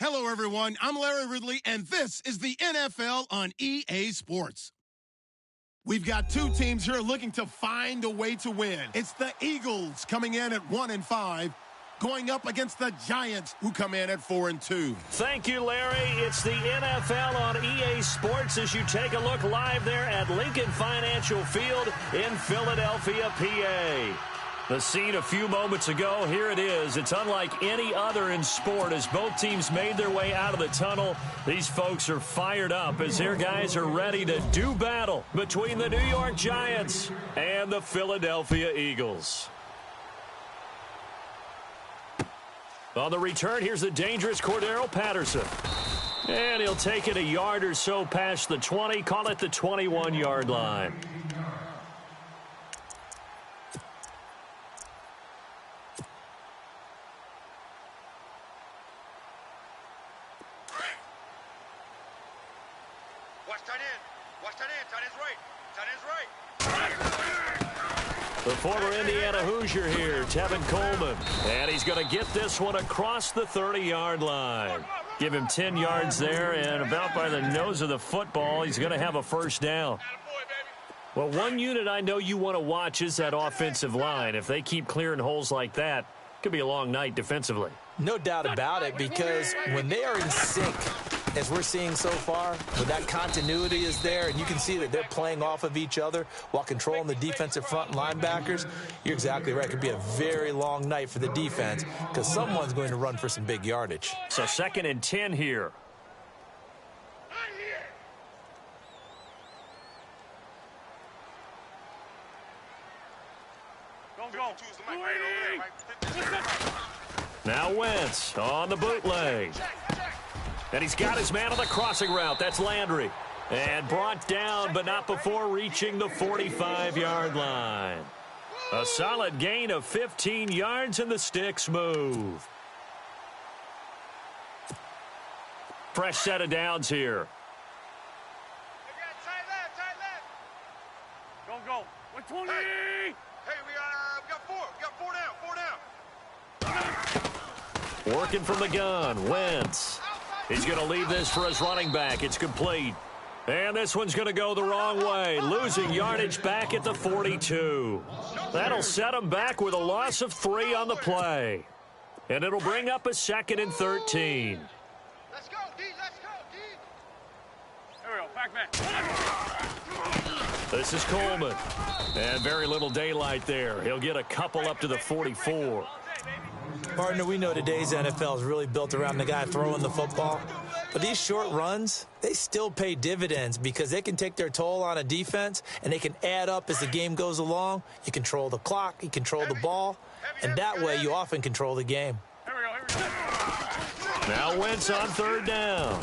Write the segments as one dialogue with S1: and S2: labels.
S1: Hello, everyone. I'm Larry Ridley, and this is the NFL on EA Sports. We've got two teams here looking to find a way to win. It's the Eagles coming in at 1-5, going up against the Giants, who come in at 4-2.
S2: Thank you, Larry. It's the NFL on EA Sports as you take a look live there at Lincoln Financial Field in Philadelphia, PA. The scene a few moments ago, here it is. It's unlike any other in sport as both teams made their way out of the tunnel. These folks are fired up as their guys are ready to do battle between the New York Giants and the Philadelphia Eagles. On the return, here's the dangerous Cordero Patterson. And he'll take it a yard or so past the 20, call it the 21-yard line. The former Indiana Hoosier here, Tevin Coleman. And he's going to get this one across the 30-yard line. Give him 10 yards there, and about by the nose of the football, he's going to have a first down. Well, one unit I know you want to watch is that offensive line. If they keep clearing holes like that, it could be a long night defensively.
S3: No doubt about it, because when they are in sync, as we're seeing so far, when that continuity is there and you can see that they're playing off of each other while controlling the defensive front linebackers, you're exactly right. It could be a very long night for the defense because someone's going to run for some big yardage.
S2: So 2nd and 10 here. Now Wentz on the bootleg. And he's got his man on the crossing route. That's Landry. And brought down, but not before reaching the 45-yard line. A solid gain of 15 yards, and the sticks move. Fresh set of downs here.
S4: Go. 120. Hey, we got four. We got four down.
S2: Working from the gun, Wentz. He's going to leave this for his running back. It's complete. And this one's going to go the wrong way, losing yardage back at the 42. That'll set him back with a loss of 3 on the play. And it'll bring up a 2nd and 13.
S4: Let's go, D. Let's go, D. There we go. Back.
S2: This is Coleman. And very little daylight there. He'll get a couple up to the 44.
S3: Partner, we know today's NFL is really built around the guy throwing the football. But these short runs, they still pay dividends because they can take their toll on a defense and they can add up as the game goes along. You control the clock, you control the ball, and that way you often control the game.
S4: Here we go.
S2: Now Wentz on 3rd down.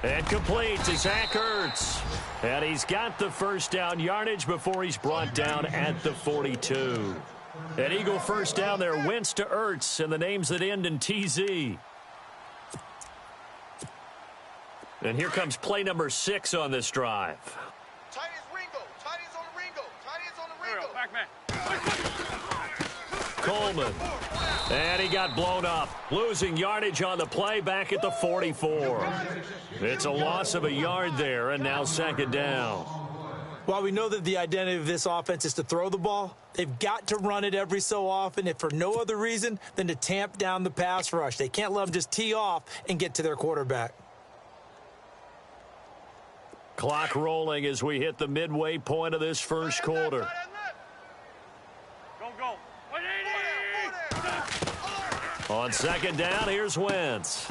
S2: And complete to Zach Ertz. And he's got the first down yardage before he's brought down at the 42. An Eagle first down there, Wentz to Ertz, and the names that end in TZ. And here comes play number 6 on this drive.
S4: Tight is Ringo. Tight is on the Ringo. Tight is on the Ringo.
S2: Coleman. And he got blown up, losing yardage on the play back at the 44. It's a loss of a yard there, and now 2nd down.
S3: While we know that the identity of this offense is to throw the ball, they've got to run it every so often, if for no other reason than to tamp down the pass rush. They can't let them just tee off and get to their quarterback.
S2: Clock rolling as we hit the midway point of this first quarter.
S4: Go. 180.
S2: On 2nd down, here's Wentz.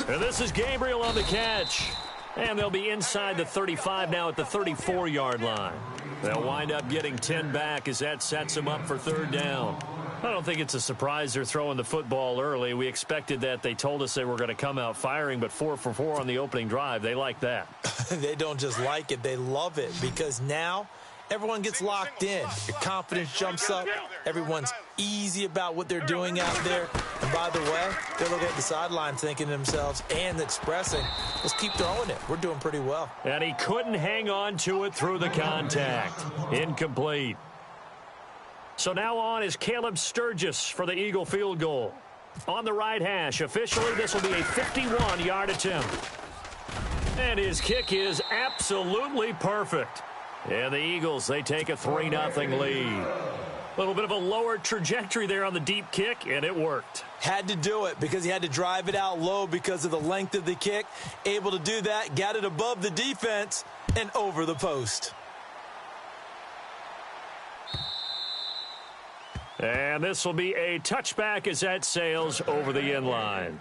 S2: And this is Gabriel on the catch. And they'll be inside the 35 now at the 34-yard line. They'll wind up getting 10 back as that sets them up for 3rd down. I don't think it's a surprise they're throwing the football early. We expected that. They told us they were going to come out firing, but 4 for 4 on the opening drive. They like that.
S3: They don't just like it. They love it because now everyone gets locked in. Your confidence jumps up. Everyone's easy about what they're doing out there. And by the way, they're looking at the sideline thinking to themselves and expressing, let's keep throwing it. We're doing pretty well.
S2: And he couldn't hang on to it through the contact. Incomplete. So now on is Caleb Sturgis for the Eagle field goal. On the right hash, officially, this will be a 51-yard attempt. And his kick is absolutely perfect. And the Eagles, they take a 3-0 lead. A little bit of a lower trajectory there on the deep kick, and it worked.
S3: Had to do it because he had to drive it out low because of the length of the kick. Able to do that, got it above the defense and over the post.
S2: And this will be a touchback as that sails over the end line.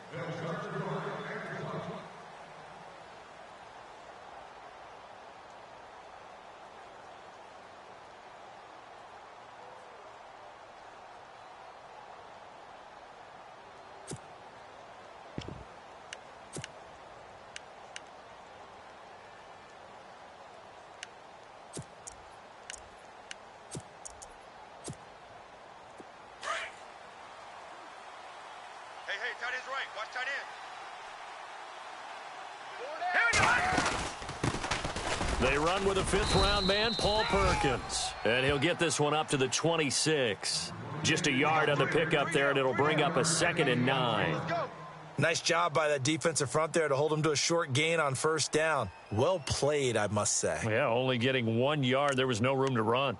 S4: Hey, tight end's right. Watch tight end.
S2: They run with a fifth-round man, Paul Perkins. And he'll get this one up to the 26. Just a yard on the pickup there, and it'll bring up a 2nd and 9.
S3: Nice job by that defensive front there to hold him to a short gain on first down. Well played, I must say.
S2: Yeah, only getting 1 yard. There was no room to run.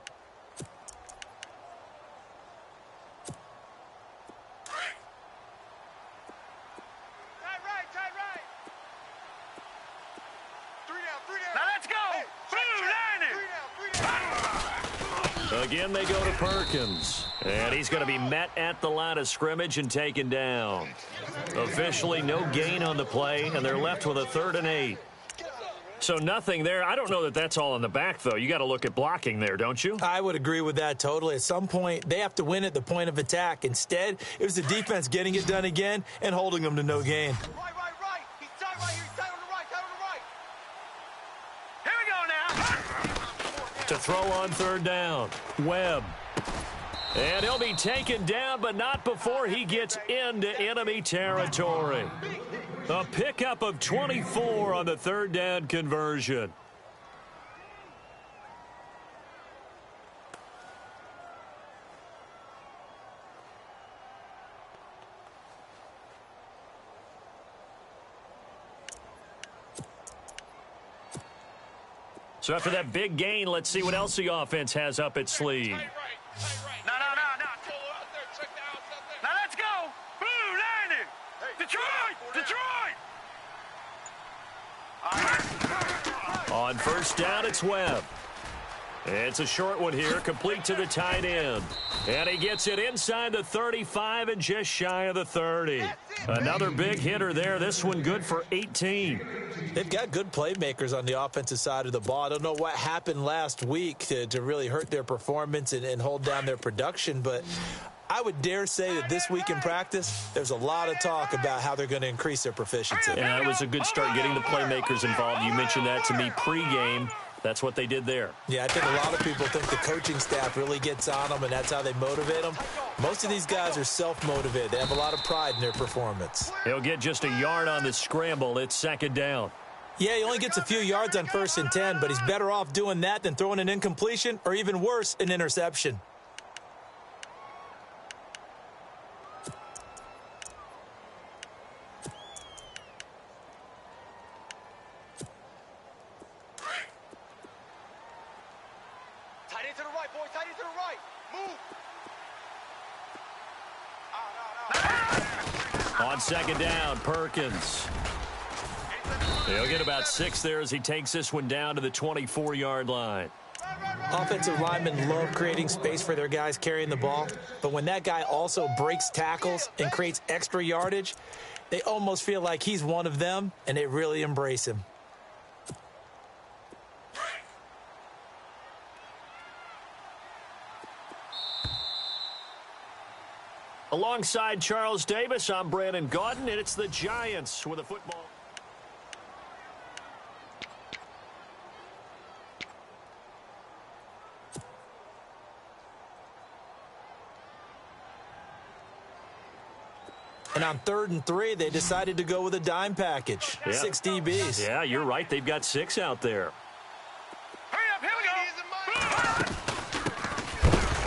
S2: Again, they go to Perkins. And he's going to be met at the line of scrimmage and taken down. Officially, no gain on the play, and they're left with a 3rd and 8. So nothing there. I don't know that that's all in the back, though. You got to look at blocking there, don't you?
S3: I would agree with that totally. At some point, they have to win at the point of attack. Instead, it was the defense getting it done again and holding them to no gain.
S4: Right. He's tight right here. He's tight on the right. Here we go now.
S2: To throw on 3rd down, Webb. And he'll be taken down, but not before he gets into enemy territory. A pickup of 24 on the 3rd down conversion. So after that big gain, let's see what else the offense has up its sleeve.
S4: No. Now let's go. Blue landing. Detroit.
S2: On first down, it's Webb. It's a short one here, complete to the tight end. And he gets it inside the 35 and just shy of the 30. Another big hitter there. This one good for 18.
S3: They've got good playmakers on the offensive side of the ball. I don't know what happened last week to really hurt their performance and hold down their production, but I would dare say that this week in practice, there's a lot of talk about how they're going to increase their proficiency.
S2: Yeah, it was a good start getting the playmakers involved. You mentioned that to me pregame. That's what they did there.
S3: Yeah, I think a lot of people think the coaching staff really gets on them, and that's how they motivate them. Most of these guys are self-motivated. They have a lot of pride in their performance.
S2: He'll get just a yard on the scramble. It's 2nd down.
S3: Yeah, he only gets a few yards on 1st and 10, but he's better off doing that than throwing an incompletion or, even worse, an interception.
S4: Tight end to the right, boys. Tight end to the right. Move.
S2: On 2nd down, Perkins. He'll get about 6 there as he takes this one down to the 24-yard line.
S3: Offensive linemen love creating space for their guys carrying the ball, but when that guy also breaks tackles and creates extra yardage, they almost feel like he's one of them, and they really embrace him.
S2: Alongside Charles Davis, I'm Brandon Gaudin, and it's the Giants with a football.
S3: And on 3rd and 3, they decided to go with a dime package.
S2: Yeah.
S3: 6 DBs.
S2: Yeah, you're right. They've got 6 out there.
S4: Hurry up, here we go.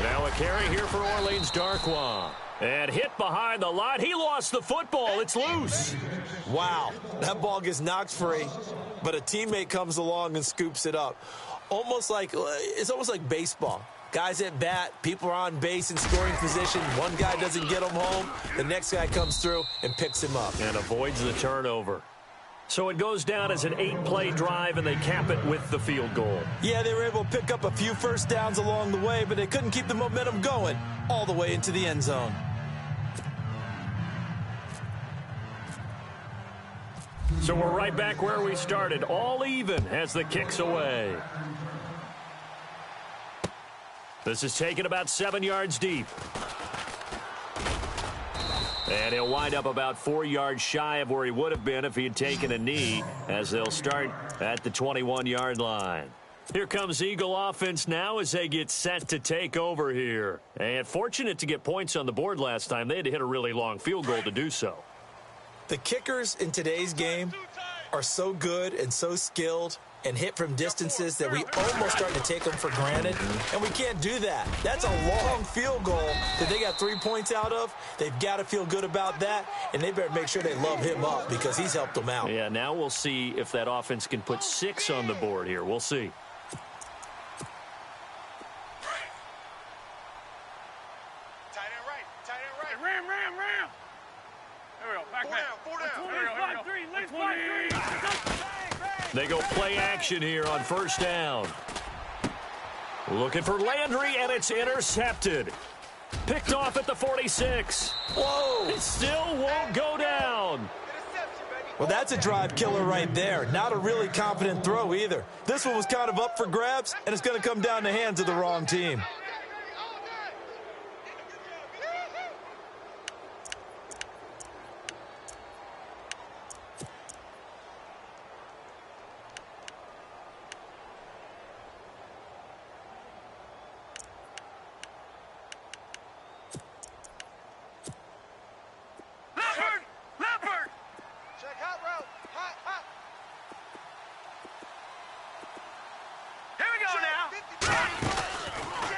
S2: Now a carry here for Orleans Darkwa. And hit behind the line. He lost the football. It's loose.
S3: Wow, that ball gets knocked free, but a teammate comes along and scoops it up. It's almost like baseball. Guys at bat, people are on base in scoring position. One guy doesn't get him home. The next guy comes through and picks him up.
S2: And avoids the turnover. So it goes down as an 8-play drive, and they cap it with the field goal.
S3: Yeah, they were able to pick up a few first downs along the way, but they couldn't keep the momentum going all the way into the end zone.
S2: So we're right back where we started, all even as the kick's away. This is taken about 7 yards deep. And he'll wind up about 4 yards shy of where he would have been if he had taken a knee, as they'll start at the 21-yard line. Here comes Eagle offense now as they get set to take over here. And fortunate to get points on the board last time. They had to hit a really long field goal to do so.
S3: The kickers in today's game are so good and so skilled and hit from distances that we almost start to take them for granted, and we can't do that. That's a long field goal that they got 3 points out of. They've got to feel good about that, and they better make sure they love him up because he's helped them out.
S2: Yeah, now we'll see if that offense can put 6 on the board here. We'll see.
S4: Tight end right. Ram. There we go. Back. Four down. There we go.
S2: They go play action here on first down. Looking for Landry, and it's intercepted. Picked off at the 46.
S3: Whoa!
S2: It still won't go down.
S3: Well, that's a drive killer right there. Not a really confident throw either. This one was kind of up for grabs, and it's going to come down the hands of the wrong team.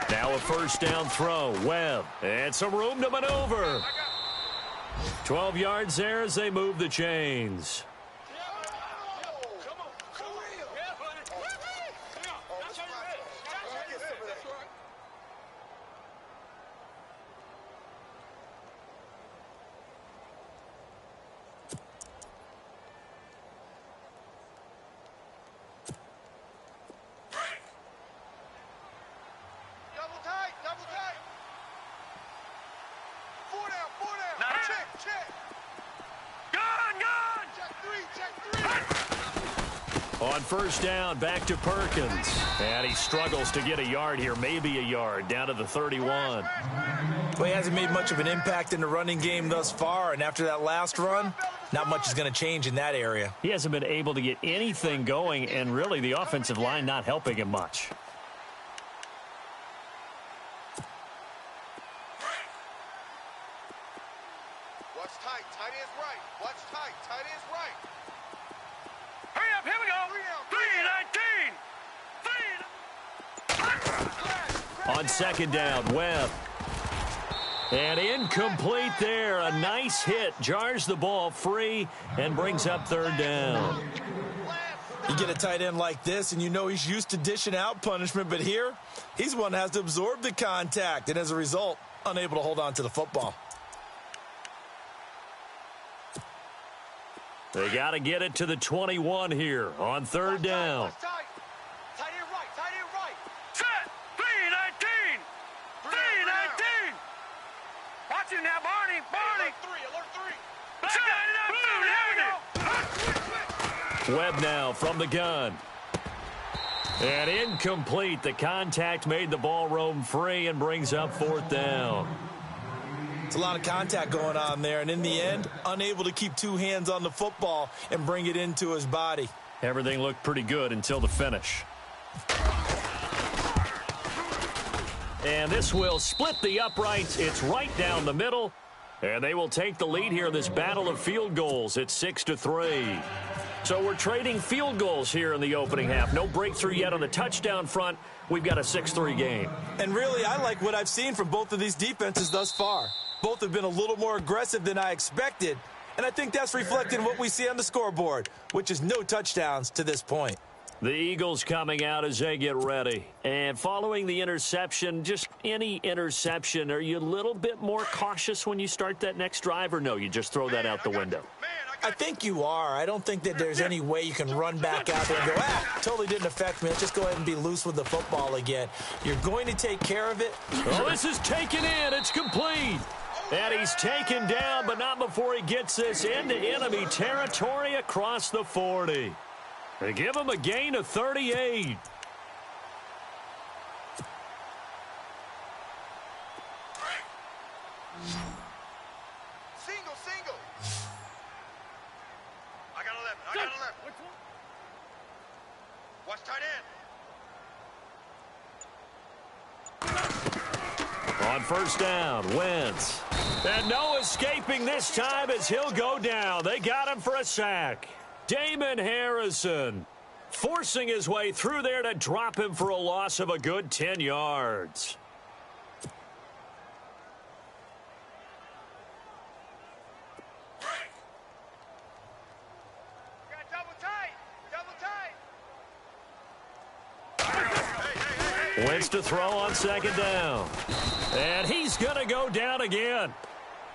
S2: Now a first down throw. Webb. And some room to maneuver. 12 yards there as they move the chains. On first down, back to Perkins. And he struggles to get a yard here, maybe a yard, down to the 31.
S3: Well, he hasn't made much of an impact in the running game thus far, and after that last run, not much is going to change in that area.
S2: He hasn't been able to get anything going, and really the offensive line not helping him much.
S4: Watch tight. Tight end's right. Watch tight. Tight end's right. Hurry up. Here we go. 3-19.
S2: On second down, Webb. And incomplete there. A nice hit. Jars the ball free and brings up third down.
S3: You get a tight end like this, and you know he's used to dishing out punishment, but here, he's one that has to absorb the contact, and as a result, unable to hold on to the football.
S2: They got to get it to the 21 here on third down.
S4: Tight end right. Tight end right. Set. 3-19. 3-19. Watch it now, Barney. Alert 3.
S2: Webb now from the gun. And incomplete. The contact made the ball roam free and brings up fourth down.
S3: It's a lot of contact going on there, and in the end, unable to keep two hands on the football and bring it into his body.
S2: Everything looked pretty good until the finish. And this will split the uprights. It's right down the middle. And they will take the lead here in this battle of field goals. It's 6-3. So we're trading field goals here in the opening half. No breakthrough yet on the touchdown front. we've got a 6-3 game.
S3: And really, I like what I've seen from both of these defenses thus far. Both have been a little more aggressive than I expected, and I think that's reflected in what we see on the scoreboard, which is no touchdowns to this point.
S2: The Eagles coming out as they get ready. And following the interception, just any interception, are you a little bit more cautious when you start that next drive, or no, you just throw that out the window?
S3: I think you are. I don't think that there's any way you can run back out there and go, totally didn't affect me. Let's just go ahead and be loose with the football again. You're going to take care of it.
S2: Oh, this is taken in. It's complete. And he's taken down, but not before he gets this into enemy territory across the 40. They give him a gain of 38.
S4: Single. I got 11. Watch tight end.
S2: On first down, Wentz. And no escaping this time as he'll go down. They got him for a sack. Damon Harrison forcing his way through there to drop him for a loss of a good 10 yards. Wentz to throw on second down. And he's going to go down again.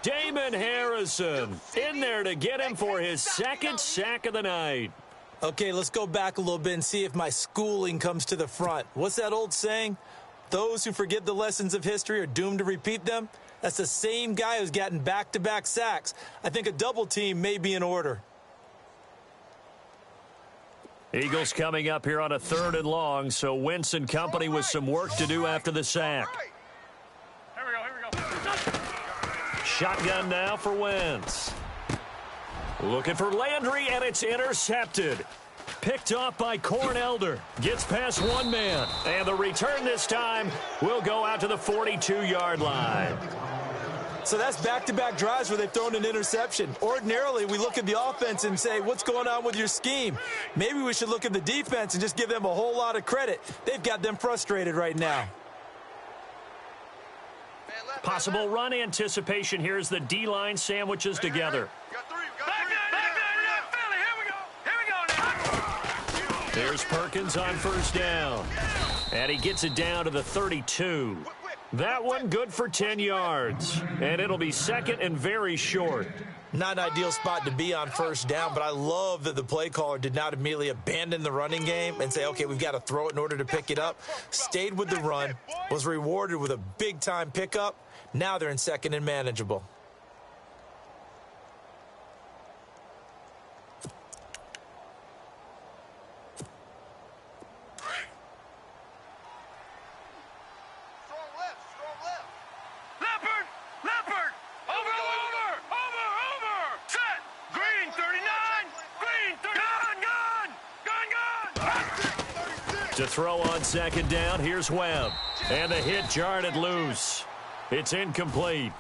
S2: Damon Harrison in there to get him for his second sack of the night.
S3: Okay, let's go back a little bit and see if my schooling comes to the front. What's that old saying? Those who forget the lessons of history are doomed to repeat them. That's the same guy who's gotten back-to-back sacks. I think a double team may be in order.
S2: Eagles coming up here on a 3rd and long, so Wentz and company with some work to do after the sack.
S4: Here we go.
S2: Shotgun now for Wentz. Looking for Landry, and it's intercepted. Picked off by Cornelder. Gets past one man. And the return this time will go out to the 42-yard line.
S3: So that's back-to-back drives where they've thrown an interception. Ordinarily, we look at the offense and say, what's going on with your scheme? Maybe we should look at the defense and just give them a whole lot of credit. They've got them frustrated right now.
S2: Possible run anticipation here as the D-line sandwiches together. There's Perkins on first down. And he gets it down to the 32. That one good for 10 yards. And it'll be second and very short.
S3: Not an ideal spot to be on first down, but I love that the play caller did not immediately abandon the running game and say, okay, we've got to throw it in order to pick it up. Stayed with the run, was rewarded with a big-time pickup. Now they're in second and manageable.
S2: To throw on second down, here's Webb. And the hit jarred it loose. It's incomplete.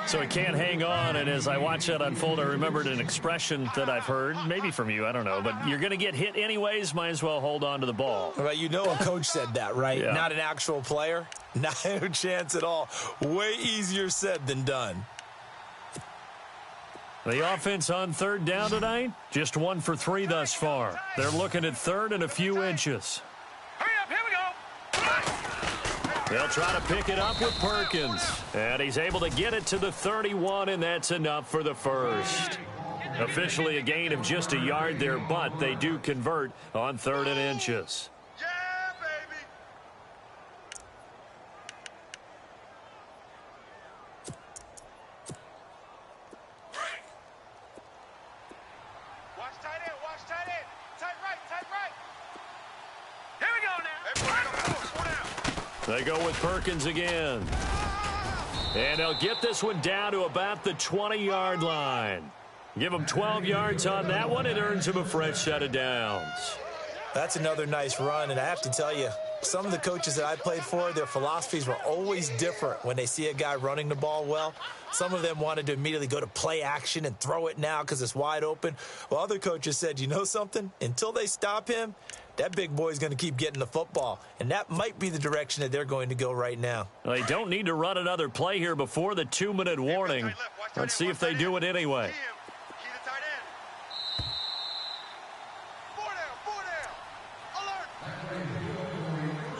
S2: So he can't hang on, and as I watch that unfold, I remembered an expression that I've heard, maybe from you, I don't know, but you're going to get hit anyways, might as well hold on to the ball.
S3: Well, you know a coach said that, right?
S2: Yeah.
S3: Not an actual player. No chance at all. Way easier said than done.
S2: The offense on third down tonight, just 1 for 3 thus far. They're looking at third and a few inches.
S4: Hurry up, here we go.
S2: They'll try to pick it up with Perkins. And he's able to get it to the 31, and that's enough for the first. Officially a gain of just a yard there, but they do convert on 3rd and inches.
S4: Yeah, baby. Watch tight end, watch tight end. Tight right, tight right. Here we go now.
S2: They go with Perkins again. And they'll get this one down to about the 20-yard line. Give him 12 yards on that one. It earns him a fresh set of downs.
S3: That's another nice run, and I have to tell you, some of the coaches that I played for, their philosophies were always different when they see a guy running the ball well. Some of them wanted to immediately go to play action and throw it now because it's wide open. Well, other coaches said, you know something? Until they stop him, that big boy's going to keep getting the football. And that might be the direction that they're going to go right now.
S2: Well, they don't need to run another play here before the 2-minute warning. Let's see if they do it anyway.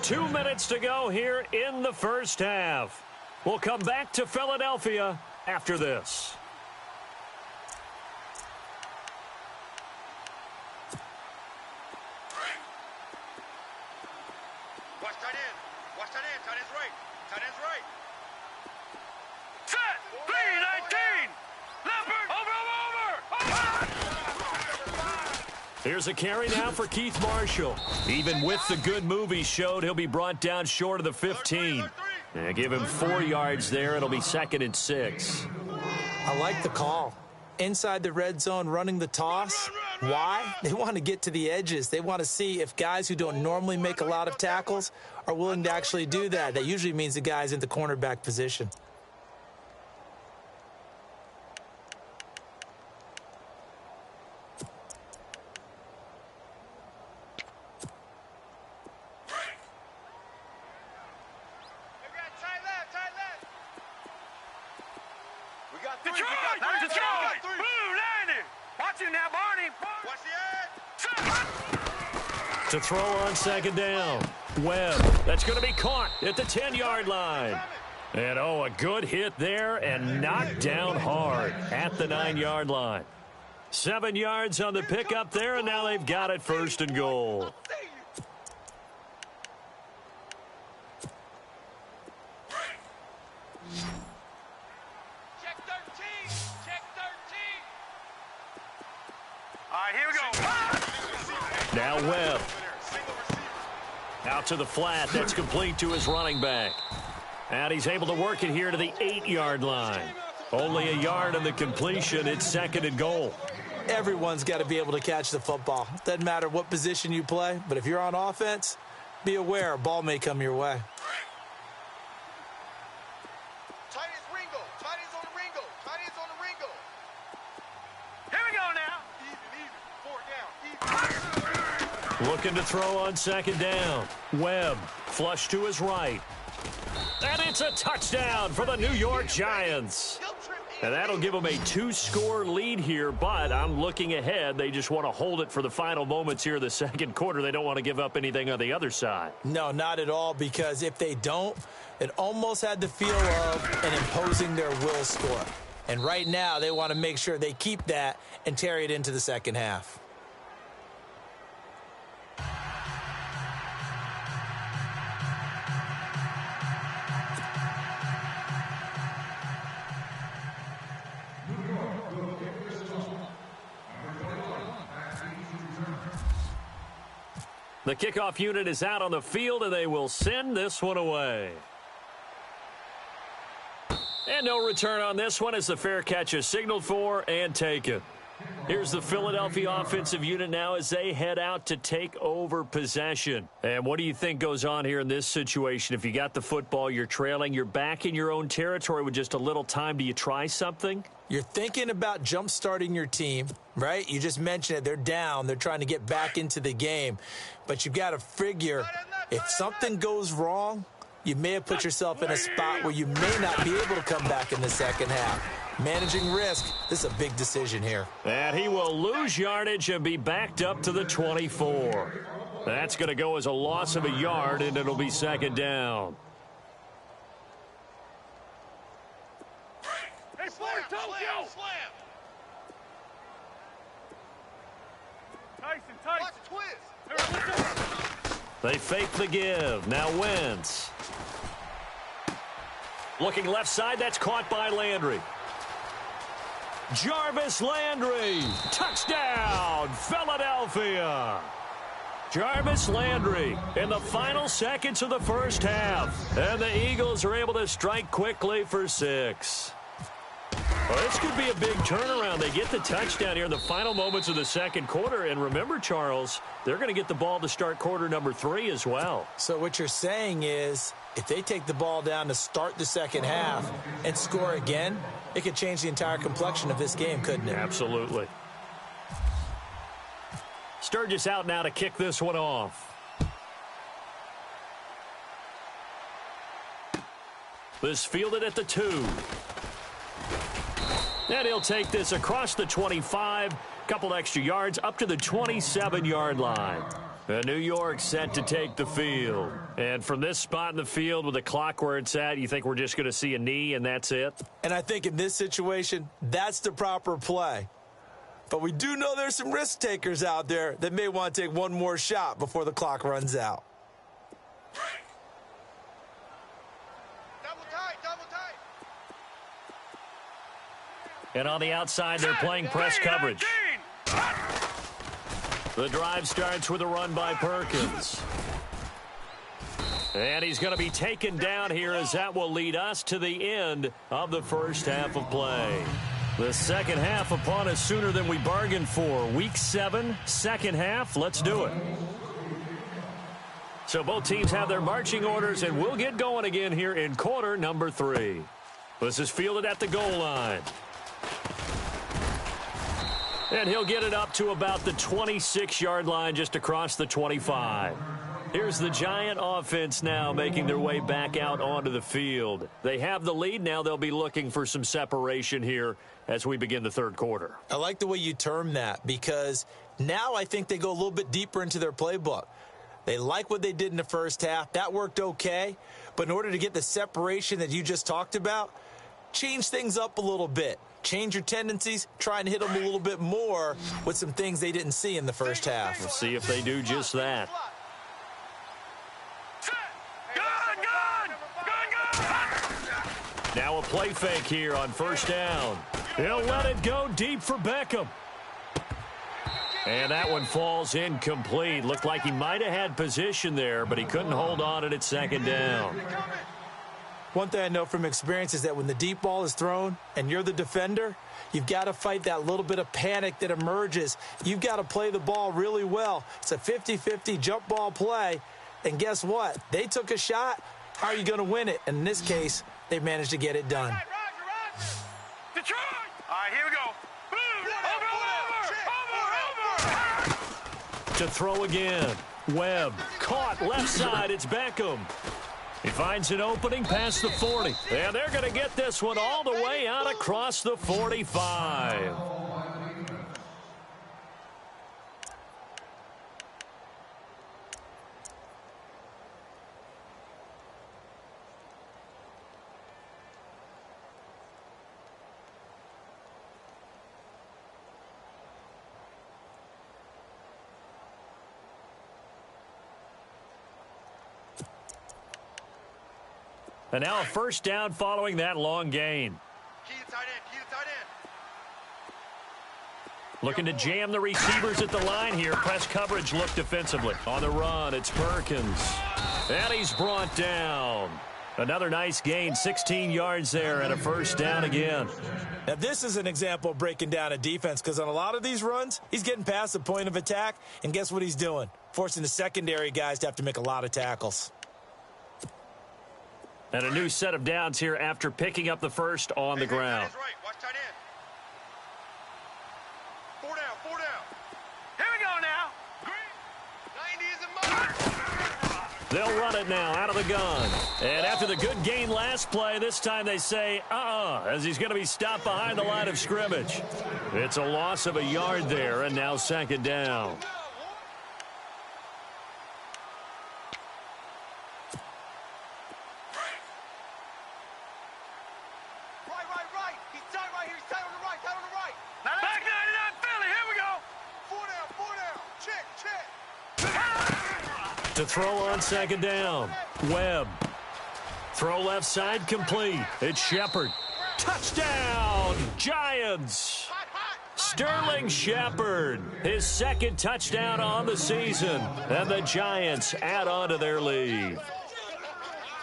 S2: 2 minutes to go here in the first half. We'll come back to Philadelphia after this.
S4: Watch tight end. Watch tight end. Tight end's right. Tight end's right. Set. B19. Leopard. Over.
S2: Here's a carry now for Keith Marshall. Even with the good move he showed, he'll be brought down short of the 15. Yeah, give him 4 yards there. It'll be 2nd and 6.
S3: I like the call. Inside the red zone, running the toss. Why? They want to get to the edges. They want to see if guys who don't normally make a lot of tackles are willing to actually do that. That usually means the guy's in the cornerback position.
S2: To throw on 2nd down. Webb. That's going to be caught at the 10-yard line. And, a good hit there and knocked down hard at the 9-yard line. 7 yards on the pickup there, and now they've got it 1st and goal.
S4: Check 13. Check 13. All right, here we go.
S2: Now Webb. Out to the flat. That's complete to his running back. And he's able to work it here to the 8-yard line. Only a yard on the completion. It's 2nd and goal.
S3: Everyone's got to be able to catch the football. Doesn't matter what position you play, but if you're on offense, be aware a ball may come your way.
S4: Tight end's Ringo. Tight end's on the Ringo. Tight end's on the Ringo. Here we go now. Even. 4 down. Even.
S2: Looking to throw on 2nd down. Webb, flush to his right. And it's a touchdown for the New York Giants. And that'll give them a 2-score lead here, but I'm looking ahead. They just want to hold it for the final moments here in the 2nd quarter. They don't want to give up anything on the other side.
S3: No, not at all, because if they don't, it almost had the feel of an imposing their will score. And right now, they want to make sure they keep that and carry it into the 2nd half.
S2: The kickoff unit is out on the field, and they will send this one away. And no return on this one as the fair catch is signaled for and taken. Here's the Philadelphia offensive unit now as they head out to take over possession. And what do you think goes on here in this situation? If you got the football, you're trailing, you're back in your own territory with just a little time. Do you try something?
S3: You're thinking about jump-starting your team, right? You just mentioned it. They're down. They're trying to get back into the game. But you've got to figure if something goes wrong, you may have put yourself in a spot where you may not be able to come back in the 2nd half. Managing risk, this is a big decision here.
S2: And he will lose yardage and be backed up to the 24. That's going to go as a loss of a yard, and it'll be 2nd down.
S4: Hey, slam, Tokyo! Tyson. Watch the twist.
S2: They fake the give. Now Wentz. Looking left side, that's caught by Landry. Jarvis Landry. Touchdown, Philadelphia. Jarvis Landry in the final seconds of the first half. And the Eagles are able to strike quickly for 6. Well, this could be a big turnaround. They get the touchdown here in the final moments of the 2nd quarter. And remember, Charles, they're going to get the ball to start quarter number 3 as well.
S3: So what you're saying is if they take the ball down to start the 2nd half and score again, it could change the entire complexion of this game, couldn't it?
S2: Absolutely. Sturgis out now to kick this one off. This fielded at the 2. And he'll take this across the 25, couple extra yards up to the 27-yard line. And New York set to take the field. And from this spot in the field with the clock where it's at, you think we're just going to see a knee and that's it?
S3: And I think in this situation, that's the proper play. But we do know there's some risk takers out there that may want to take one more shot before the clock runs out.
S4: Double tight.
S2: And on the outside, they're playing press coverage. The drive starts with a run by Perkins. And he's going to be taken down here as that will lead us to the end of the first half of play. The second half upon us sooner than we bargained for. Week 7, second half. Let's do it. So both teams have their marching orders, and we'll get going again here in quarter number 3. This is fielded at the goal line. And he'll get it up to about the 26-yard line, just across the 25. Here's the Giant offense now making their way back out onto the field. They have the lead. Now they'll be looking for some separation here as we begin the third quarter.
S3: I like the way you term that, because now I think they go a little bit deeper into their playbook. They like what they did in the first half. That worked okay. But in order to get the separation that you just talked about, change things up a little bit. Change your tendencies, try and hit them a little bit more with some things they didn't see in the first half.
S2: We'll see if they do just that. Now a play fake here on first down. He'll let it go deep for Beckham. And that one falls incomplete. Looked like he might have had position there, but he couldn't hold on at second down.
S3: One thing I know from experience is that when the deep ball is thrown and you're the defender, you've got to fight that little bit of panic that emerges. You've got to play the ball really well. It's a 50-50 jump ball play. And guess what? They took a shot. How are you going to win it? And in this case, they managed to get it done.
S4: Detroit! All right, here we go. Over.
S2: To throw again. Webb caught left side. It's Beckham. He finds an opening past the 40. And they're going to get this one all the way out across the 45. And now a first down following that long gain.
S4: Key to tight end.
S2: Looking to jam the receivers at the line here. Press coverage look defensively. On the run, it's Perkins. And he's brought down. Another nice gain, 16 yards there, and a first down again.
S3: Now, this is an example of breaking down a defense, because on a lot of these runs, he's getting past the point of attack, and guess what he's doing? Forcing the secondary guys to have to make a lot of tackles.
S2: And a new set of downs here after picking up the first on the ground.
S4: Right. Watch tight end. 4 down. Here we go now. Green. 90 is a mark.
S2: They'll run it now out of the gun. And after the good gain last play, this time they say, as he's going to be stopped behind the line of scrimmage. It's a loss of a yard there, and now second down.
S4: Right. He's tight right here. He's tight on the right. Back 99 Philly. Here we go. 4 down. Check.
S2: To throw on second down. Webb. Throw left side complete. It's Shepard. Touchdown, Giants. Sterling Shepard, his second touchdown on the season. And the Giants add on to their lead.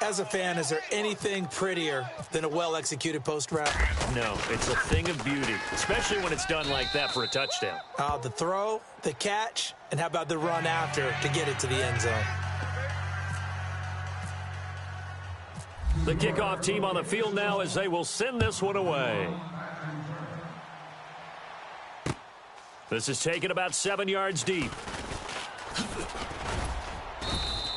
S3: As a fan, is there anything prettier than a well-executed post route?
S2: No, it's a thing of beauty, especially when it's done like that for a touchdown.
S3: The throw, the catch, and how about the run after to get it to the end zone?
S2: The kickoff team on the field now as they will send this one away. This is taken about 7 yards deep.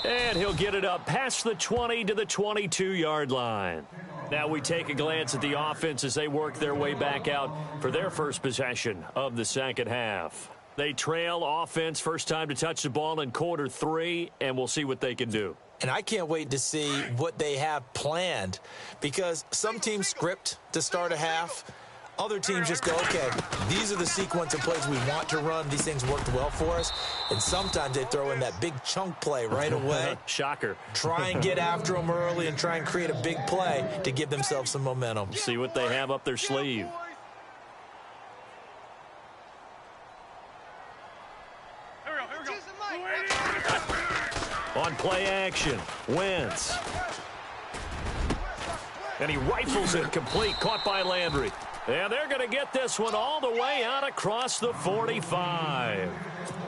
S2: And he'll get it up past the 20 to the 22-yard line. Now we take a glance at the offense as they work their way back out for their first possession of the second half. They trail offense, first time to touch the ball in quarter 3, and we'll see what they can do.
S3: And I can't wait to see what they have planned, because some teams script to start a half. Other teams just go, okay, these are the sequence of plays we want to run. These things worked well for us. And sometimes they throw in that big chunk play right away.
S2: Shocker.
S3: Try and get after them early and try and create a big play to give themselves some momentum.
S2: See what they have up their sleeve. On play action, Wentz. And he rifles it complete, caught by Landry. And they're going to get this one all the way out across the 45.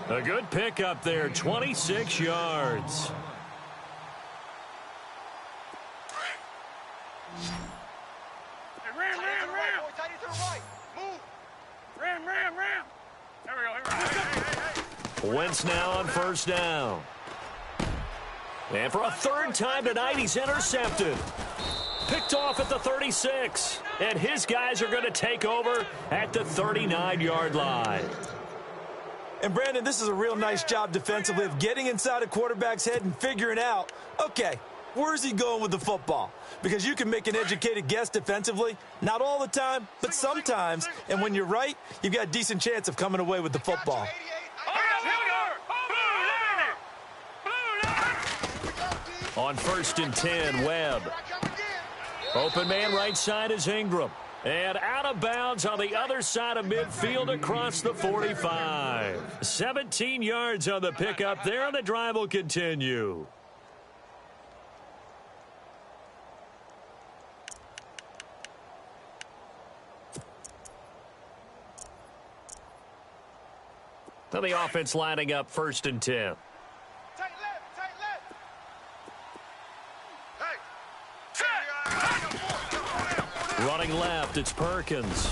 S2: A good pickup there, 26 yards.
S4: Ram. Tight to the right. Move. Ram. Here we go.
S2: Wentz now on first down. And for a third time tonight, he's intercepted. Picked off at the 36. And his guys are going to take over at the 39-yard line.
S3: And, Brandon, this is a real nice job defensively of getting inside a quarterback's head and figuring out, okay, where's he going with the football? Because you can make an educated guess defensively. Not all the time, but sometimes. And when you're right, you've got a decent chance of coming away with the football.
S2: On first and 10, Webb. Open man right side is Ingram. And out of bounds on the other side of midfield across the 45. 17 yards on the pickup there, and the drive will continue. So the offense lining up first and 10. Running left, it's Perkins.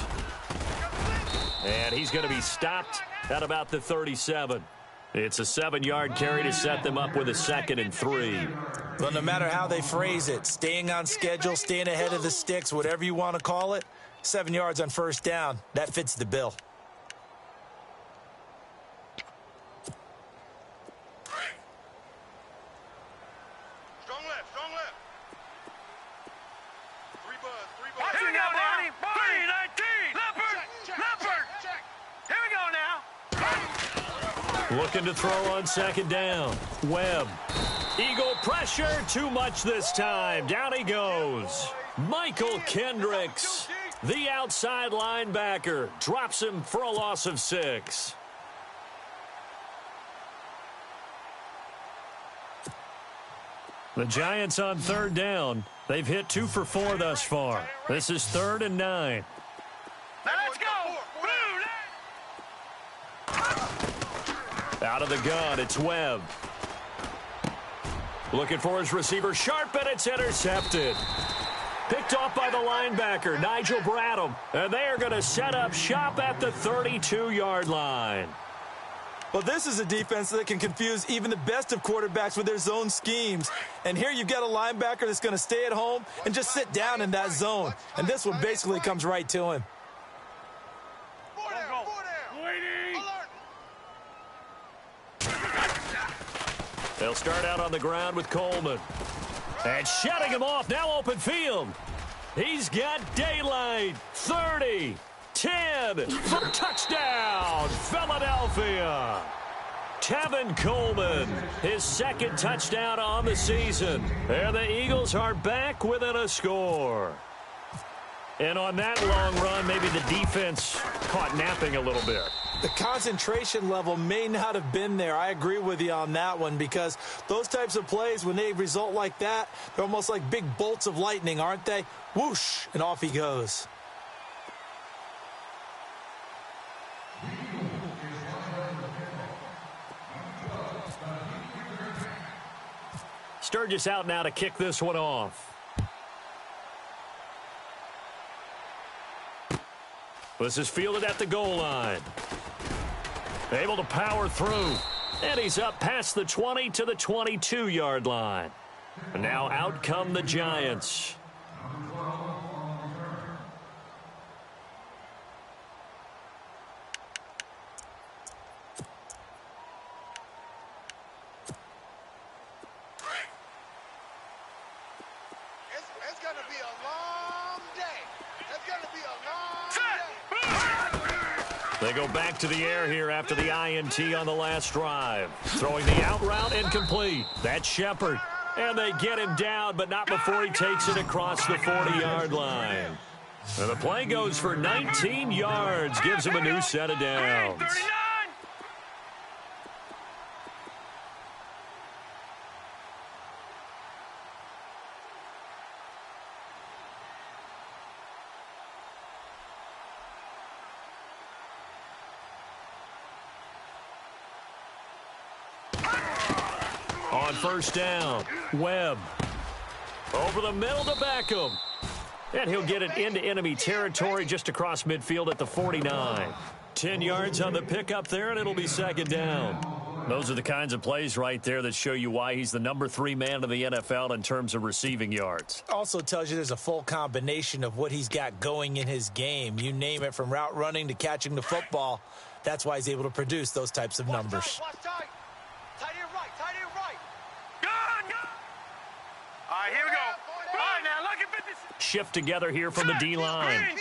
S2: And he's going to be stopped at about the 37. It's a 7-yard carry to set them up with a 2nd and 3.
S3: Well, no matter how they phrase it, staying on schedule, staying ahead of the sticks, whatever you want to call it, 7 yards on first down, that fits the bill.
S2: Looking to throw on second down. Webb. Eagle pressure, too much this time. Down he goes. Michael Kendricks, the outside linebacker, drops him for a loss of 6. The Giants on third down. They've hit 2 for 4 thus far. This is 3rd and 9. Out of the gun, it's Webb. Looking for his receiver, Sharp, and it's intercepted. Picked off by the linebacker, Nigel Bradham. And they are going to set up shop at the 32-yard line.
S3: Well, this is a defense that can confuse even the best of quarterbacks with their zone schemes. And here you've got a linebacker that's going to stay at home and just sit down in that zone. And this one basically comes right to him.
S2: They'll start out on the ground with Coleman. And shutting him off, now open field. He's got daylight. 30, 10, for touchdown, Philadelphia. Tevin Coleman, his 2nd touchdown on the season. And the Eagles are back within a score. And on that long run, maybe the defense caught napping a little bit.
S3: The concentration level may not have been there. I agree with you on that one, because those types of plays, when they result like that, they're almost like big bolts of lightning, aren't they? Whoosh, and off he goes.
S2: Sturgis out now to kick this one off. This is fielded at the goal line. Able to power through. And he's up past the 20 to the 22-yard line. And now out come the Giants.
S4: It's going to be a long day. It's going to be a long day.
S2: They go back to the air here after the INT on the last drive. Throwing the out route and complete. That's Shepard. And they get him down, but not before he takes it across the 40-yard line. And the play goes for 19 yards. Gives him a new set of downs. On first down, Webb. Over the middle to Beckham. And he'll get it into enemy territory just across midfield at the 49. 10 yards on the pickup there, and it'll be second down. Those are the kinds of plays right there that show you why he's the number 3 man in the NFL in terms of receiving yards.
S3: Also tells you there's a full combination of what he's got going in his game. You name it, from route running to catching the football. That's why he's able to produce those types of numbers.
S4: Watch tight. Tight end right. Tight end right. Gun. All right, here we go. All right, now look at 56.
S2: Shift together here from the D-line.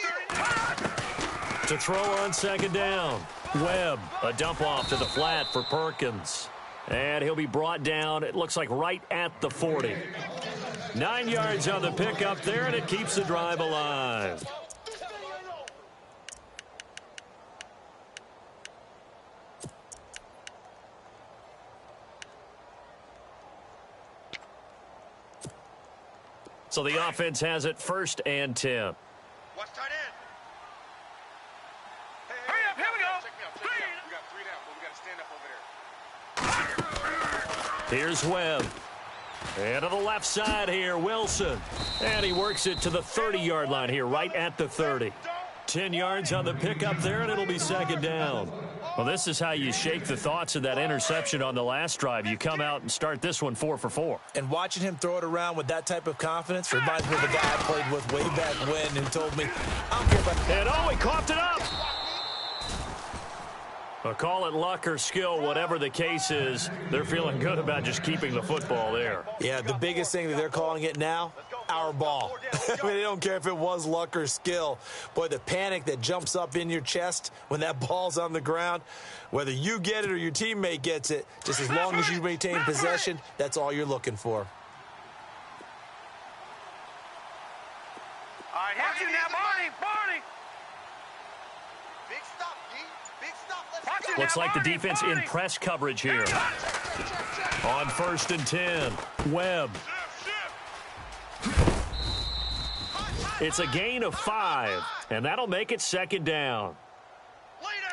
S2: To throw on second down. Webb, a dump off to the flat for Perkins. And he'll be brought down, it looks like right at the 40. 9 yards on the pickup there, and it keeps the drive alive. So the offense has it first and 10.
S4: Watch tight end. Hurry up, here we go. Check me out. We got 3 down, but we got to stand up over there.
S2: Here's Webb. And to the left side here, Wilson. And he works it to the 30-yard line here, right at the 30. 10 yards on the pickup there, and it'll be second down. Well, this is how you shake the thoughts of that interception on the last drive. You come out and start this one 4 for 4.
S3: And watching him throw it around with that type of confidence reminds me of the guy I played with way back when who told me, I don't care about...
S2: And oh, he coughed it up! Well, call it luck or skill, whatever the case is, they're feeling good about just keeping the football there.
S3: Yeah, the biggest thing that they're calling it now, our ball. I mean, they don't care if it was luck or skill. Boy, the panic that jumps up in your chest when that ball's on the ground, whether you get it or your teammate gets it, just as long as you maintain possession, that's all you're looking for.
S4: All right, here you now, Barney. Big stop, D. Big stop. Let's go.
S2: Looks like the defense in press coverage here. On first and 10, Webb. It's a gain of 5, and that'll make it second down.
S4: Lay down.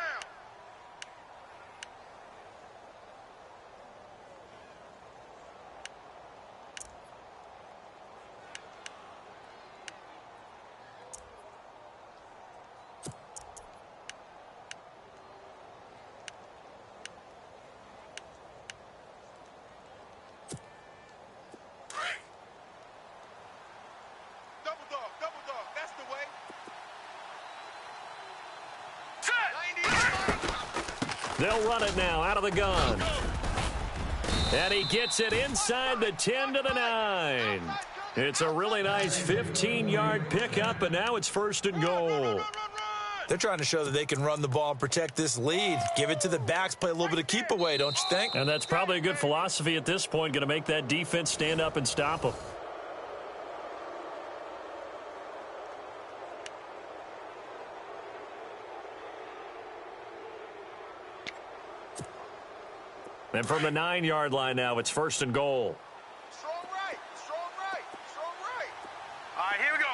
S4: Double dog. That's the way.
S2: They'll run it now out of the gun. And he gets it inside the 10 to the 9. It's a really nice 15-yard pickup, and now it's first and goal.
S3: They're trying to show that they can run the ball and protect this lead. Give it to the backs, play a little bit of keep away, don't you think?
S2: And that's probably a good philosophy at this point, going to make that defense stand up and stop them. And from the 9-yard line now, it's first and goal.
S4: Strong right. All right, here we go.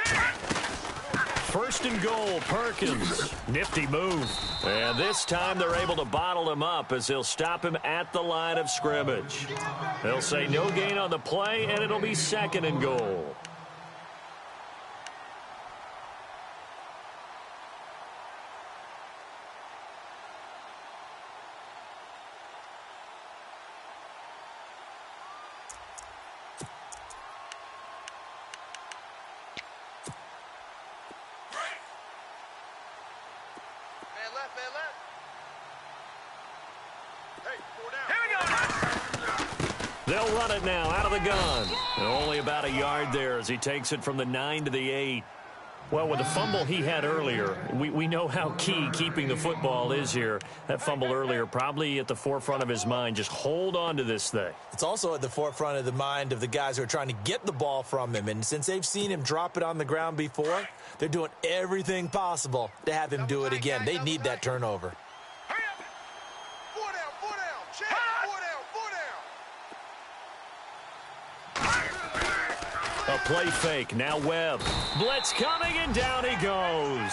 S4: 3-19.
S2: First and goal, Perkins. Nifty move. And this time they're able to bottle him up as they'll stop him at the line of scrimmage. They'll say no gain on the play, and it'll be second and goal. They'll run it now out of the gun. And only about a yard there as he takes it from the 9 to the 8. Well, with the fumble he had earlier, we know how key keeping the football is here. That fumble earlier probably at the forefront of his mind. Just hold on to this thing.
S3: It's also at the forefront of the mind of the guys who are trying to get the ball from him. And since they've seen him drop it on the ground before, they're doing everything possible to have him do it again. They need that turnover.
S2: A play fake. Now Webb. Blitz coming, and down he goes.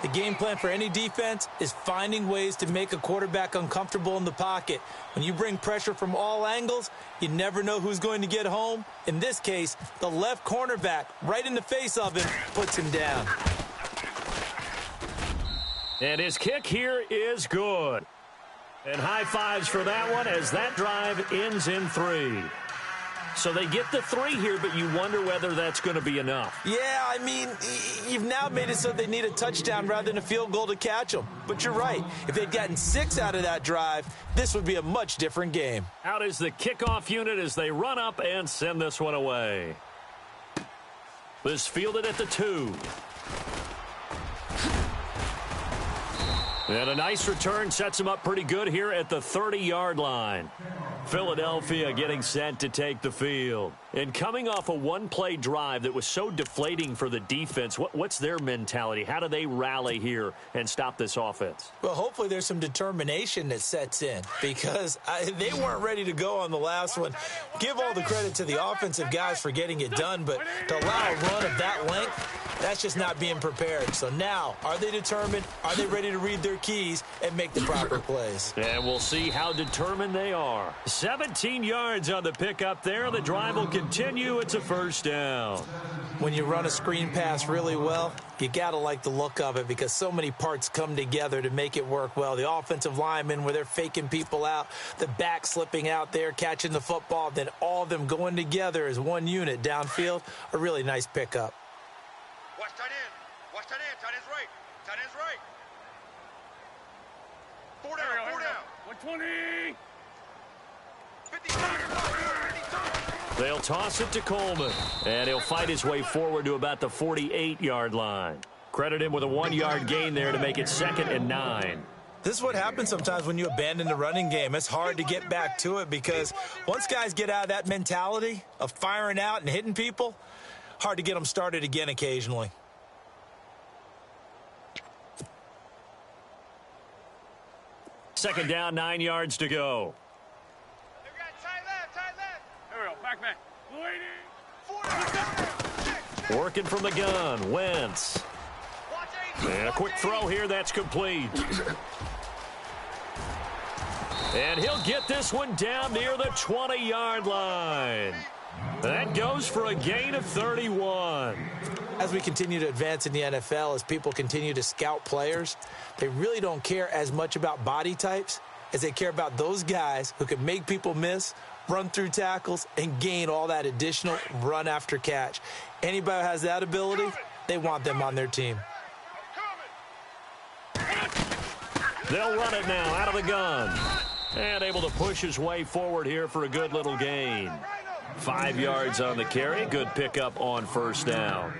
S3: The game plan for any defense is finding ways to make a quarterback uncomfortable in the pocket. When you bring pressure from all angles, you never know who's going to get home. In this case, the left cornerback, right in the face of him, puts him down.
S2: And his kick here is good. And high fives for that one as that drive ends in 3. So they get the 3 here, but you wonder whether that's going to be enough.
S3: Yeah, I mean, you've now made it so they need a touchdown rather than a field goal to catch them. But you're right. If they'd gotten 6 out of that drive, this would be a much different game.
S2: Out is the kickoff unit as they run up and send this one away. This fielded at the 2. And a nice return sets him up pretty good here at the 30-yard line. Philadelphia getting set to take the field. And coming off a one-play drive that was so deflating for the defense, what's their mentality? How do they rally here and stop this offense?
S3: Well, hopefully there's some determination that sets in because they weren't ready to go on the last one. Give all the credit to the offensive guys for getting it done, but to allow a run of that length, that's just not being prepared. So now, are they determined? Are they ready to read their keys and make the proper plays?
S2: And we'll see how determined they are. 17 yards on the pickup there. The drive will continue. It's a first down.
S3: When you run a screen pass really well, you got to like the look of it because so many parts come together to make it work well. The offensive linemen where they're faking people out, the back slipping out there, catching the football, then all of them going together as one unit downfield. A really nice pickup.
S4: Watch tight end. Watch tight end. Tight end's right. Tight end's right. 4 down. 4 down. 120. 52.
S2: They'll toss it to Coleman, and he'll fight his way forward to about the 48-yard line. Credit him with a 1-yard gain there to make it 2nd and 9.
S3: This is what happens sometimes when you abandon the running game. It's hard to get back to it because once guys get out of that mentality of firing out and hitting people, hard to get them started again occasionally.
S2: Second down, 9 yards to go. Working from the gun, Wentz. And a quick throw here, that's complete. And he'll get this one down near the 20-yard line. That goes for a gain of 31.
S3: As we continue to advance in the NFL, as people continue to scout players, they really don't care as much about body types as they care about those guys who can make people miss, run through tackles, and gain all that additional run after catch. Anybody who has that ability, they want them on their team.
S2: They'll run it now out of the gun. And able to push his way forward here for a good little gain. 5 yards on the carry. Good pickup on first down.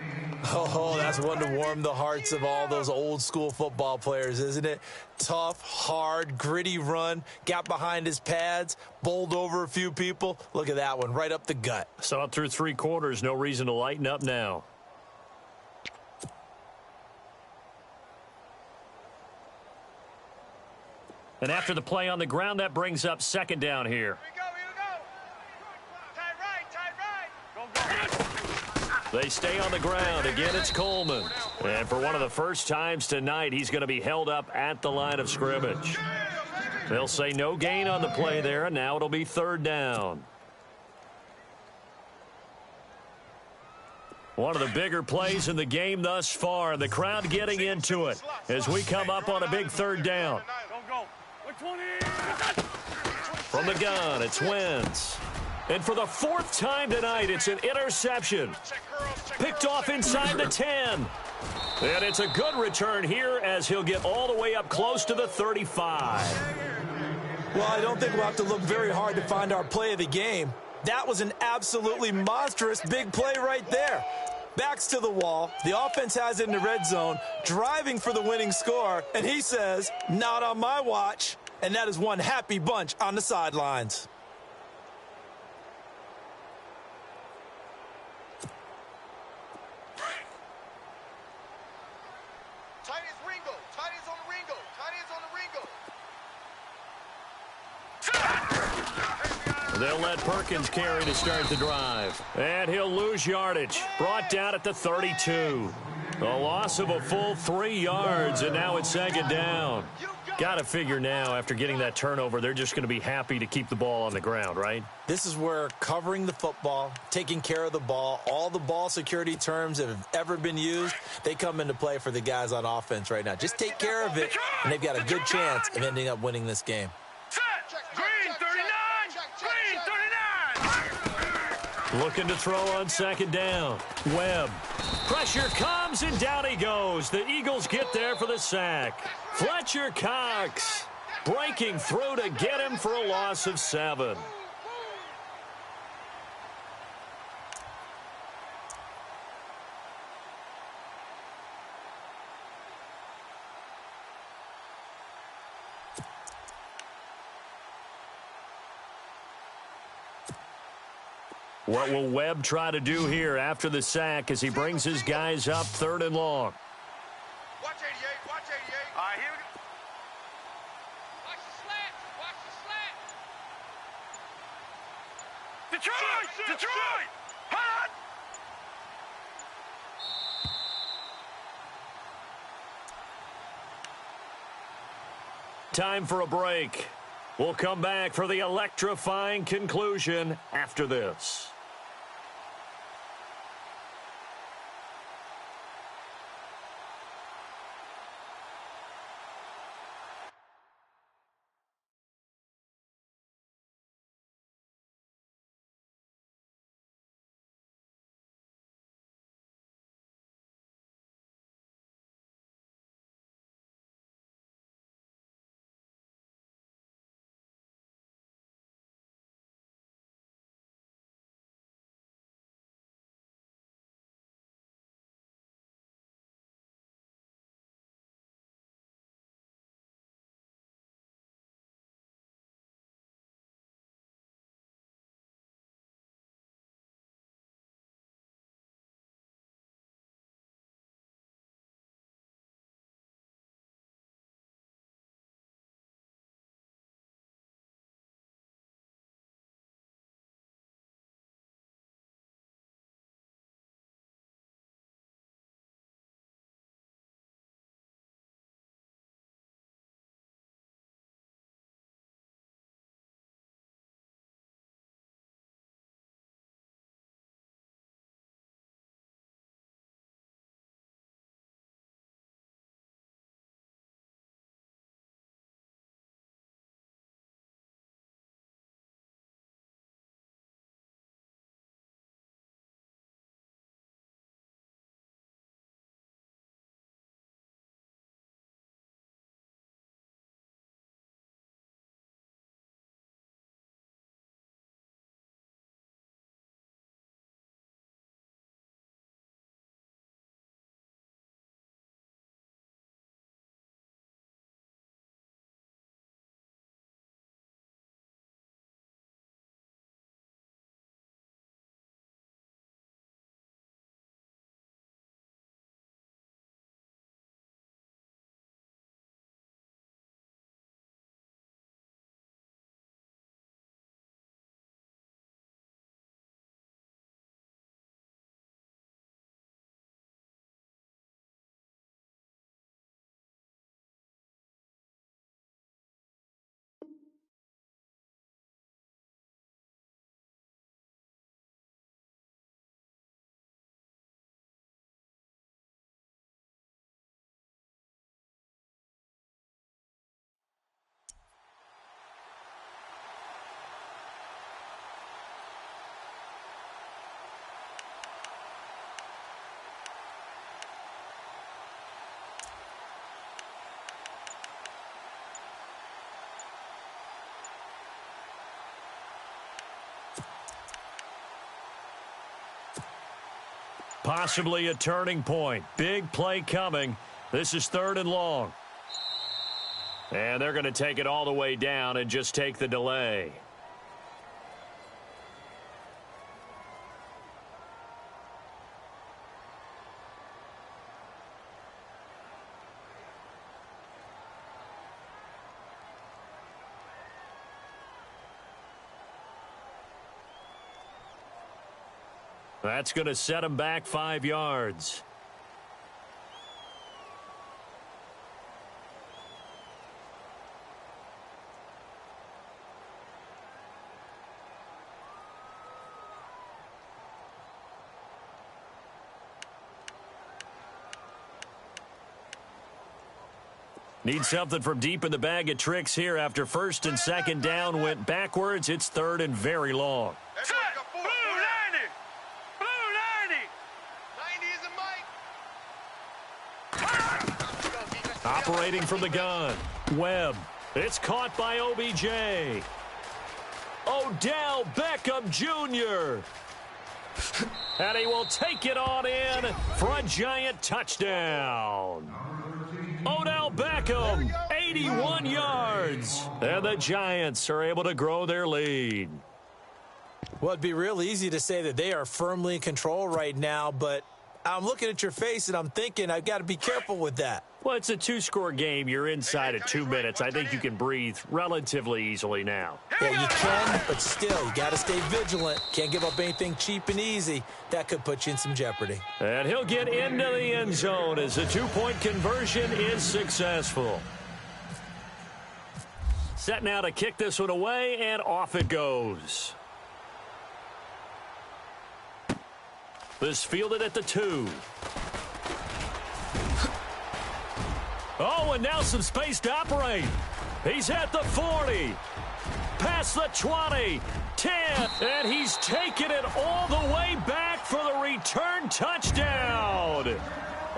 S3: Oh, that's one to warm the hearts of all those old school football players, isn't it? Tough, hard, gritty run. Got behind his pads, bowled over a few people. Look at that one, right up the gut.
S2: Saw it through 3 quarters. No reason to lighten up now. And after the play on the ground, that brings up second down here. They stay on the ground. Again, it's Coleman. And for one of the first times tonight, he's going to be held up at the line of scrimmage. They'll say no gain on the play there, and now it'll be third down. One of the bigger plays in the game thus far. The crowd getting into it as we come up on a big third down. From the gun, it's Wentz. And for the fourth time tonight, it's an interception. Picked off inside the 10. And it's a good return here as he'll get all the way up close to the 35.
S3: Well, I don't think we'll have to look very hard to find our play of the game. That was an absolutely monstrous big play right there. Backs to the wall. The offense has it in the red zone, driving for the winning score. And he says, not on my watch. And that is one happy bunch on the sidelines.
S2: They'll let Perkins carry to start the drive. And he'll lose yardage. Brought down at the 32. A loss of a full 3 yards, and now it's second down. Got to figure now, after getting that turnover, they're just going to be happy to keep the ball on the ground, right?
S3: This is where covering the football, taking care of the ball, all the ball security terms that have ever been used, they come into play for the guys on offense right now. Just take care of it, and they've got a good chance of ending up winning this game.
S2: Looking to throw on second down. Webb. Pressure comes, and down he goes. The Eagles get there for the sack. Fletcher Cox breaking through to get him for a loss of 7. What will Webb try to do here after the sack as he brings his guys up 3rd and long?
S4: Watch 88, watch 88. All right, here we go. Watch the slant, watch the slant. Detroit, Detroit, hot.
S2: Time for a break. We'll come back for the electrifying conclusion after this. possibly a turning point. Big play coming. This is 3rd and long. And they're going to take it all the way down and just take the delay. That's going to set him back 5 yards. Need something from deep in the bag of tricks here after 1st and 2nd down went backwards. It's 3rd and very long.
S4: Set. Blue 90. Blue 90. 90 is a mic.
S2: Operating from the gun. Webb. It's caught by OBJ. Odell Beckham Jr. And he will take it on in for a Giant touchdown. Odell Beckham, 81 yards. And the Giants are able to grow their lead.
S3: Well, it'd be real easy to say that they are firmly in control right now, but I'm looking at your face and I'm thinking I've got to be careful with that.
S2: Well, it's a 2-score game. You're inside of 2 minutes. I think you can breathe relatively easily now.
S3: Yeah, you can, but still, you got to stay vigilant. Can't give up anything cheap and easy. That could put you in some jeopardy.
S2: And he'll get into the end zone as the 2-point conversion is successful. Set now to kick this one away, and off it goes. This fielded at the 2. Oh, and now some space to operate. He's at the 40. Past the 20. 10. And he's taken it all the way back for the return touchdown.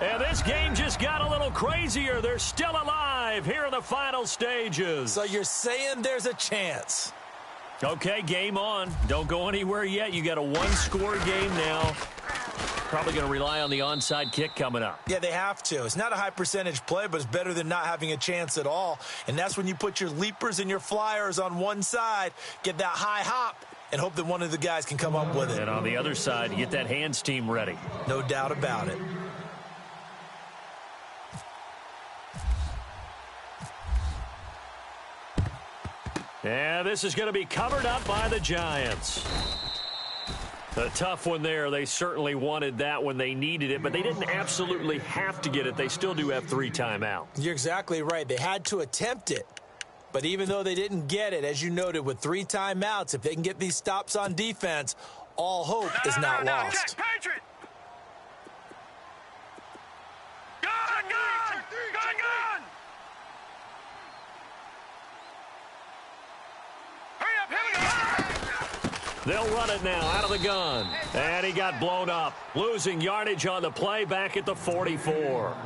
S2: And this game just got a little crazier. They're still alive here in the final stages.
S3: So you're saying there's a chance?
S2: Okay, game on. Don't go anywhere yet. You got a 1-score game now. Probably going to rely on the onside kick coming up.
S3: Yeah, they have to. It's not a high percentage play, but it's better than not having a chance at all. And that's when you put your leapers and your flyers on one side, get that high hop, and hope that one of the guys can come up with it.
S2: And on the other side, you get that hands team ready.
S3: No doubt about it.
S2: And this is going to be covered up by the Giants. A tough one there. They certainly wanted that when they needed it, but they didn't absolutely have to get it. They still do have 3 timeouts.
S3: You're exactly right. They had to attempt it. But even though they didn't get it, as you noted, with 3 timeouts, if they can get these stops on defense, all hope is not lost.
S4: Patriot. Gun, gun, gun, gun. Hurry up, here we go.
S2: They'll run it now out of the gun. And he got blown up. Losing yardage on the play back at the 44.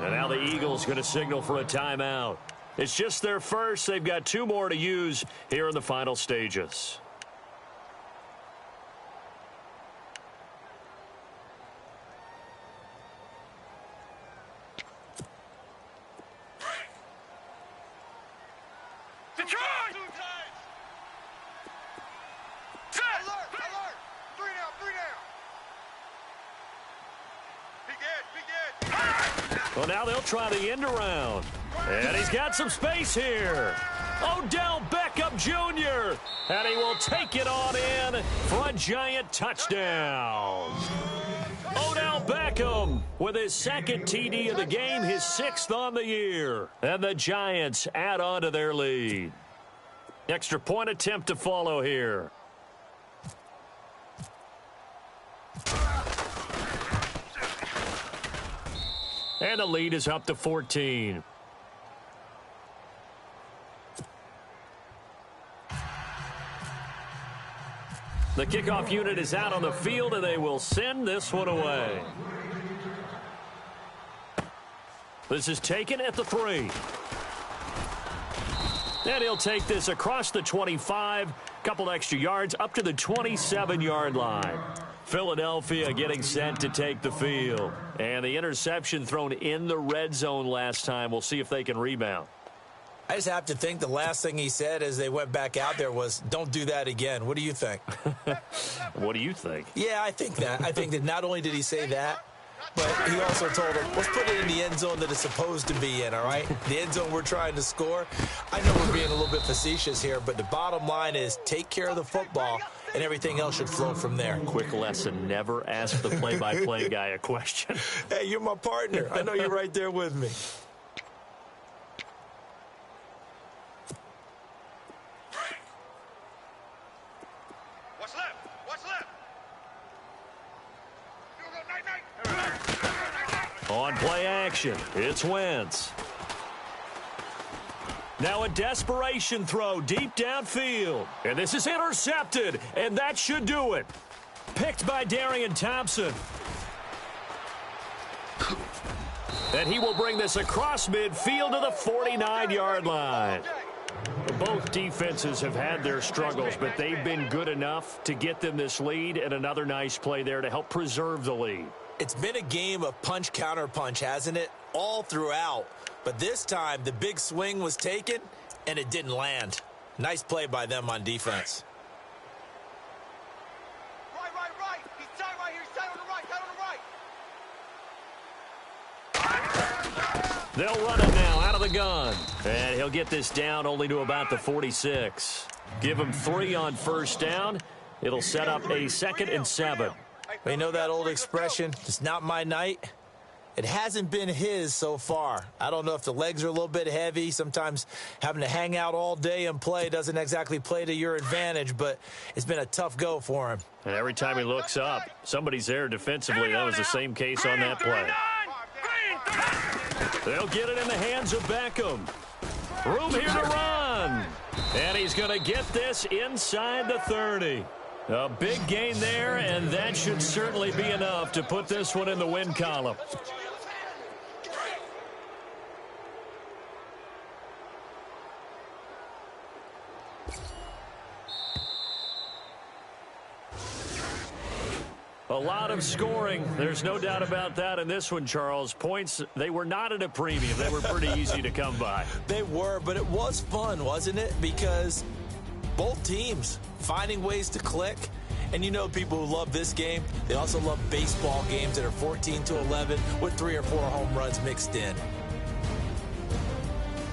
S2: And now the Eagles going to signal for a timeout. It's just their first. They've got 2 more to use here in the final stages.
S4: Detroit! Set! Alert! Alert! 3 down, 3 down. Be good, be good.
S2: Well, now they'll try the end around. And he's got some space here. Odell Beckham Jr. And he will take it on in for a Giant touchdown. Odell Beckham with his 2nd TD of the game, his 6th on the year. And the Giants add on to their lead. Extra point attempt to follow here. And the lead is up to 14. The kickoff unit is out on the field, and they will send this one away. This is taken at the 3. And he'll take this across the 25, couple extra yards, up to the 27-yard line. Philadelphia getting set to take the field. And the interception thrown in the red zone last time. We'll see if they can rebound.
S3: I just have to think the last thing he said as they went back out there was, don't do that again. What do you think?
S2: What do you think?
S3: Yeah, I think that. I think that not only did he say that, but he also told him, let's put it in the end zone that it's supposed to be in, all right? The end zone we're trying to score. I know we're being a little bit facetious here, but the bottom line is take care of the football, and everything else should flow from there.
S2: Quick lesson, never ask the play-by-play guy a question.
S3: Hey, you're my partner. I know you're right there with me.
S4: What's left? What's left?
S2: On play action, it's Wentz. Now a desperation throw deep downfield. And this is intercepted, and that should do it. Picked by Darian Thompson. And he will bring this across midfield to the 49-yard line. Both defenses have had their struggles, but they've been good enough to get them this lead, and another nice play there to help preserve the lead.
S3: It's been a game of punch-counter-punch, hasn't it? All throughout. But this time, the big swing was taken, and it didn't land. Nice play by them on defense.
S4: Right. He's tight right here. He's tight on the right.
S2: They'll run it now out of the gun. And he'll get this down only to about the 46. Give him 3 on first down. It'll set up a 2nd and 7.
S3: You know that old expression, it's not my night? It hasn't been his so far. I don't know if the legs are a little bit heavy. Sometimes having to hang out all day and play doesn't exactly play to your advantage, but it's been a tough go for him.
S2: And every time he looks up, somebody's there defensively. That was the same case on that play. They'll get it in the hands of Beckham. Room here to run. And he's going to get this inside the 30. A big gain there, and that should certainly be enough to put this one in the win column. A lot of scoring. There's no doubt about that in this one, Charles. Points, they were not at a premium. They were pretty easy to come by.
S3: They were, but it was fun, wasn't it? Because both teams finding ways to click. And you know people who love this game, they also love baseball games that are 14-11 with 3 or 4 home runs mixed in.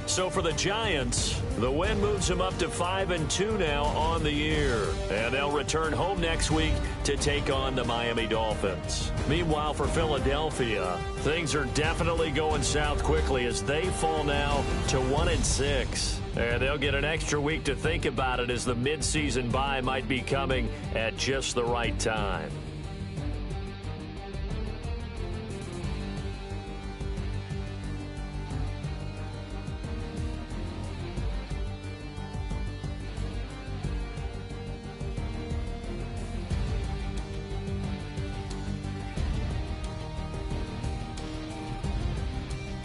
S2: So for the Giants, the win moves them up to 5-2 now on the year. And they'll return home next week to take on the Miami Dolphins. Meanwhile, for Philadelphia, things are definitely going south quickly as they fall now to 1-6. And they'll get an extra week to think about it as the midseason bye might be coming at just the right time.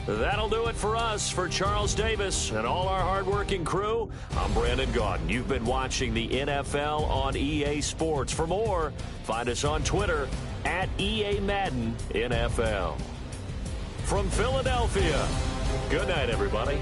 S2: That'll do it for us. For Charles Davis and all our hardworking crew, I'm Brandon Gaudin. You've been watching the NFL on EA Sports. For more, find us on Twitter at EA Madden NFL. From Philadelphia, good night, everybody.